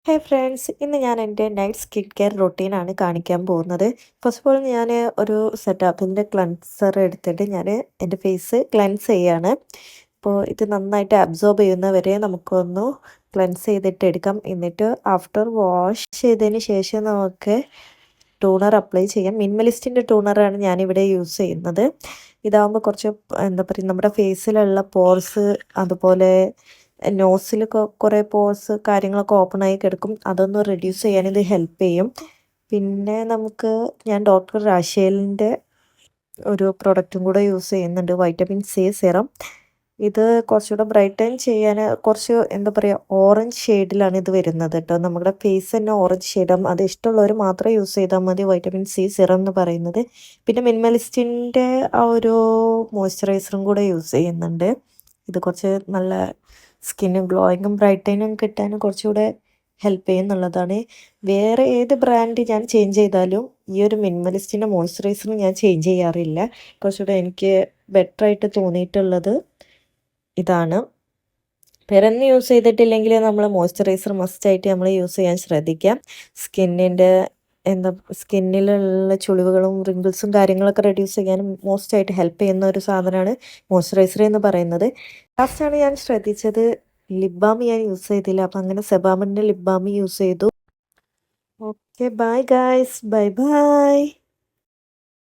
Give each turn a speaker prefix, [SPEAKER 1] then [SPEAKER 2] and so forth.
[SPEAKER 1] ഹേ friends, ഇന്ന് ഞാൻ എൻ്റെ നൈറ്റ് സ്കിൻ കെയർ റൊട്ടീനാണ് കാണിക്കാൻ പോകുന്നത്. ഫസ്റ്റ് ഓഫ് ഓൾ ഞാൻ ഒരു സെറ്റാപ്പിൻ്റെ ക്ലൻസർ എടുത്തിട്ട് ഞാൻ എൻ്റെ ഫേസ് ക്ലെൻസ് ചെയ്യാണ്. അപ്പോൾ ഇത് നന്നായിട്ട് അബ്സോർബ് ചെയ്യുന്നവരെ നമുക്കൊന്ന് ക്ലെൻസ് ചെയ്തിട്ട് എടുക്കാം. എന്നിട്ട് ആഫ്റ്റർ വാഷ് ചെയ്തതിന് ശേഷം നമുക്ക് ടൂണർ അപ്ലൈ ചെയ്യാം. മിനിമലിസ്റ്റിൻ്റെ ടൂണറാണ് ഞാനിവിടെ യൂസ് ചെയ്യുന്നത്. ഇതാകുമ്പോൾ കുറച്ച് എന്താ പറയുക, നമ്മുടെ ഫേസിലുള്ള പോർസ്, അതുപോലെ നോസിൽ കുറേ പോർസ് കാര്യങ്ങളൊക്കെ ഓപ്പൺ ആയി കിടക്കും. അതൊന്ന് റെഡ്യൂസ് ചെയ്യാൻ ഇത് ഹെൽപ്പ് ചെയ്യും. പിന്നെ ഞാൻ ഡോക്ടർ റാഷേലിൻ്റെ ഒരു പ്രൊഡക്റ്റും കൂടെ യൂസ് ചെയ്യുന്നുണ്ട്, വൈറ്റമിൻ സി സിറം. ഇത് കുറച്ചുകൂടെ ബ്രൈറ്റൻ ചെയ്യാൻ കുറച്ച് എന്താ പറയുക, ഓറഞ്ച് ഷെയ്ഡിലാണ് ഇത് വരുന്നത് കേട്ടോ. നമ്മുടെ ഫേസ് തന്നെ ഓറഞ്ച് ഷെയ്ഡാകും. അത് ഇഷ്ടമുള്ളവർ മാത്രം യൂസ് ചെയ്താൽ മതി, വൈറ്റമിൻ സി സിറം എന്ന് പറയുന്നത്. പിന്നെ മിനിമലിസ്റ്റിൻ്റെ ആ ഒരു മോയ്സ്ചറൈസറും കൂടെ യൂസ് ചെയ്യുന്നുണ്ട്. ഇത് കുറച്ച് നല്ല സ്കിന്ന് ഗ്ലോയിങ്ങും ബ്രൈറ്റനിങ്ങും കിട്ടാനും കുറച്ചുകൂടെ ഹെൽപ്പ് ചെയ്യുന്നുള്ളതാണ്. വേറെ ഏത് ബ്രാൻഡ് ഞാൻ ചേഞ്ച് ചെയ്താലും ഈ ഒരു മിനിമലിസ്റ്റിൻ്റെ മോയ്സ്ചറൈസർ ഞാൻ ചേഞ്ച് ചെയ്യാറില്ല. കുറച്ചുകൂടെ എനിക്ക് ബെറ്റർ ആയിട്ട് തോന്നിയിട്ടുള്ളത് ഇതാണ്. പെരന്ന് യൂസ് ചെയ്തിട്ടില്ലെങ്കിൽ നമ്മൾ മോയ്സ്ചറൈസർ മസ്റ്റായിട്ട് നമ്മൾ യൂസ് ചെയ്യാൻ ശ്രദ്ധിക്കാം. സ്കിന്നിലുള്ള ചുളിവുകളും റിങ്കിൾസും കാര്യങ്ങളൊക്കെ റെഡ്യൂസ് ചെയ്യാനും മോസ്റ്റായിട്ട് ഹെൽപ്പ് ചെയ്യുന്ന ഒരു സാധനമാണ് മോയ്സ്ചറൈസർ എന്ന് പറയുന്നത്. ലാസ്റ്റാണ് ഞാൻ ശ്രദ്ധിച്ചത്, ലിപ് ബാം ഞാൻ യൂസ് ചെയ്തില്ല. അപ്പം അങ്ങനെ സെബാമിൻ്റെ ലിപ് ബാം യൂസ് ചെയ്തു. Okay, bye guys, bye bye.